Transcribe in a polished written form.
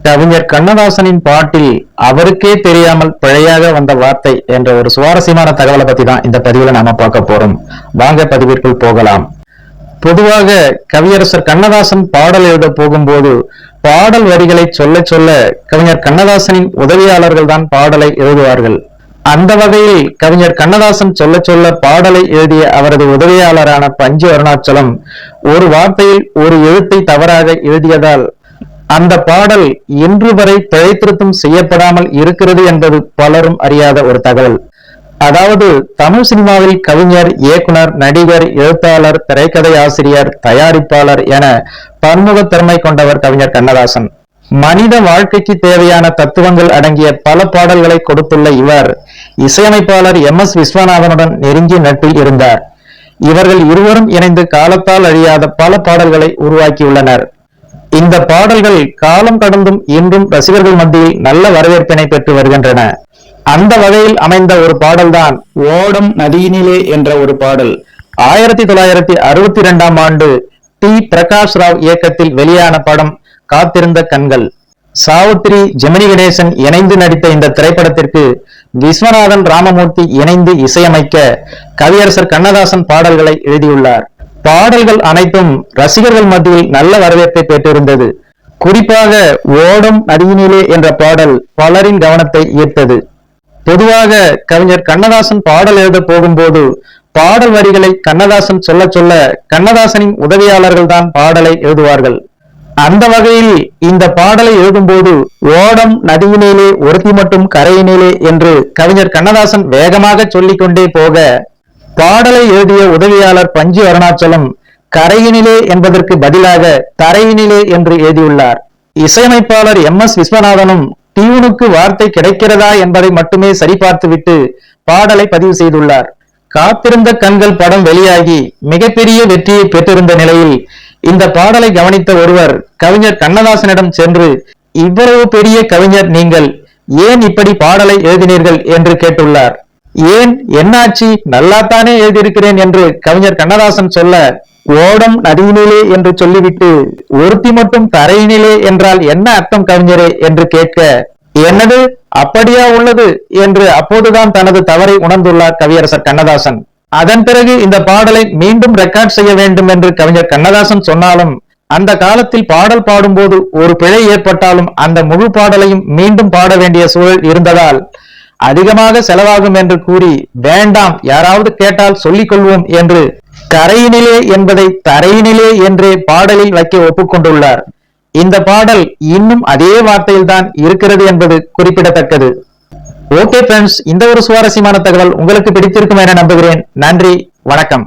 கவிஞர் கண்ணதாசனின் பாட்டில் அவருக்கே தெரியாமல் பிழையாக வந்த வார்த்தை என்ற ஒரு சுவாரஸ்யமான தகவலை பத்தி தான் இந்த பதிவுல நாம பார்க்க போறோம். வாங்க பதிவிற்குள் போகலாம். பொதுவாக கவியரசர் கண்ணதாசன் பாடல் எழுத போகும்போது பாடல் வரிகளை சொல்ல சொல்ல கவிஞர் கண்ணதாசனின் உதவியாளர்கள் தான் பாடலை எழுதுவார்கள். அந்த வகையில் கவிஞர் கண்ணதாசன் சொல்ல சொல்ல பாடலை எழுதிய அவரது உதவியாளரான பஞ்சு அருணாச்சலம் ஒரு வார்த்தையில் ஒரு எழுத்தை தவறாக எழுதியதால் அந்த பாடல் இன்று வரை பிழை திருத்தம் செய்யப்படாமல் இருக்கிறது என்பது பலரும் அறியாத ஒரு தகவல். அதாவது தமிழ் சினிமாவில் கவிஞர், இயக்குனர், நடிகர், எழுத்தாளர், திரைக்கதை ஆசிரியர், தயாரிப்பாளர் என பன்முக திறமை கொண்டவர் கவிஞர் கண்ணதாசன். மனித வாழ்க்கைக்கு தேவையான தத்துவங்கள் அடங்கிய பல பாடல்களை கொடுத்துள்ள இவர் இசையமைப்பாளர் MS விஸ்வநாதனுடன் நெருங்கிய நட்பில் இருந்தார். இவர்கள் இருவரும் இணைந்து காலத்தால் அழியாத பல பாடல்களை உருவாக்கியுள்ளனர். இந்த பாடல்கள் காலம் கடந்தும் இன்றும் ரசிகர்கள் மத்தியில் நல்ல வரவேற்பினை பெற்று வருகின்றன. அந்த வகையில் அமைந்த ஒரு பாடல்தான் ஓடம் நதியினிலே என்ற ஒரு பாடல். 1962 ஆண்டு டி பிரகாஷ் ராவ் இயக்கத்தில் வெளியான படம் காத்திருந்த கண்கள். சாவித்ரி, ஜெமினி கணேசன் இணைந்து நடித்த இந்த திரைப்படத்திற்கு விஸ்வநாதன், ராமமூர்த்தி இணைந்து இசையமைக்க கவியரசர் கண்ணதாசன் பாடல்களை எழுதியுள்ளார். பாடல்கள் அனைத்தும் ரசிகர்கள் மத்தியில் நல்ல வரவேற்பை பெற்றிருந்தது. குறிப்பாக ஓடும் நதியினிலே என்ற பாடல் பலரின் கவனத்தை ஈர்த்தது. பொதுவாக கவிஞர் கண்ணதாசன் பாடல் எழுத போகும்போது பாடல் வரிகளை கண்ணதாசன் சொல்ல சொல்ல கண்ணதாசனின் உதவியாளர்கள் தான் பாடலை எழுதுவார்கள். அந்த வகையில் இந்த பாடலை எழுதும்போது ஓடம் நதியினிலே ஒருத்தி மட்டும் கரையினிலே என்று கவிஞர் கண்ணதாசன் வேகமாக சொல்லிக் கொண்டே போக பாடலை எழுதிய உதவியாளர் பஞ்சு அருணாச்சலம் கரையினிலே என்பதற்கு பதிலாக தரையினிலே என்று எழுதியுள்ளார். இசையமைப்பாளர் MS விஸ்வநாதனும் டியூனுக்கு வார்த்தை கிடைக்கிறதா என்பதை மட்டுமே சரிபார்த்துவிட்டு பாடலை பதிவு செய்துள்ளார். காத்திருந்த கண்கள் படம் வெளியாகி மிகப்பெரிய வெற்றியை பெற்றிருந்த நிலையில் இந்த பாடலை கவனித்த ஒருவர் கவிஞர் கண்ணதாசனிடம் சென்று, இவ்வளவு பெரிய கவிஞர் நீங்கள் ஏன் இப்படி பாடலை எழுதினீர்கள் என்று கேட்டுள்ளார். ஏன், என்னாச்சு, நல்லாத்தானே எழுதியிருக்கிறேன் என்று கவிஞர் கண்ணதாசன் சொல்ல, ஓடம் நதியினிலே என்று சொல்லிவிட்டு ஒருத்தி மட்டும் தரையினிலே என்றால் என்ன அர்த்தம் கவிஞரே என்று கேட்க, என்னது அப்படியா உள்ளது என்று அப்போதுதான் தனது தவறை உணர்ந்துள்ளார் கவியரசர் கண்ணதாசன். அதன் பிறகு இந்த பாடலை மீண்டும் ரெக்கார்ட் செய்ய வேண்டும் என்று கவிஞர் கண்ணதாசன் சொன்னாலும் அந்த காலத்தில் பாடல் பாடும்போது ஒரு பிழை ஏற்பட்டாலும் அந்த முழு பாடலையும் மீண்டும் பாட வேண்டிய சூழல் இருந்ததால் அதிகமாக செலவாகும் என்று கூறி, வேண்டாம், யாராவது கேட்டால் சொல்லிக் கொள்வோம் என்று கரையினிலே என்பதை தரையினிலே என்றே பாடலில் வைக்க ஒப்புக்கொண்டுள்ளார். இந்த பாடல் இன்னும் அதே வார்த்தையில் தான் இருக்கிறது என்பது குறிப்பிடத்தக்கது. ஓகே ஃப்ரெண்ட்ஸ், இந்த ஒரு சுவாரஸ்யமான தகவல் உங்களுக்கு பிடித்திருக்கும் என நம்புகிறேன். நன்றி, வணக்கம்.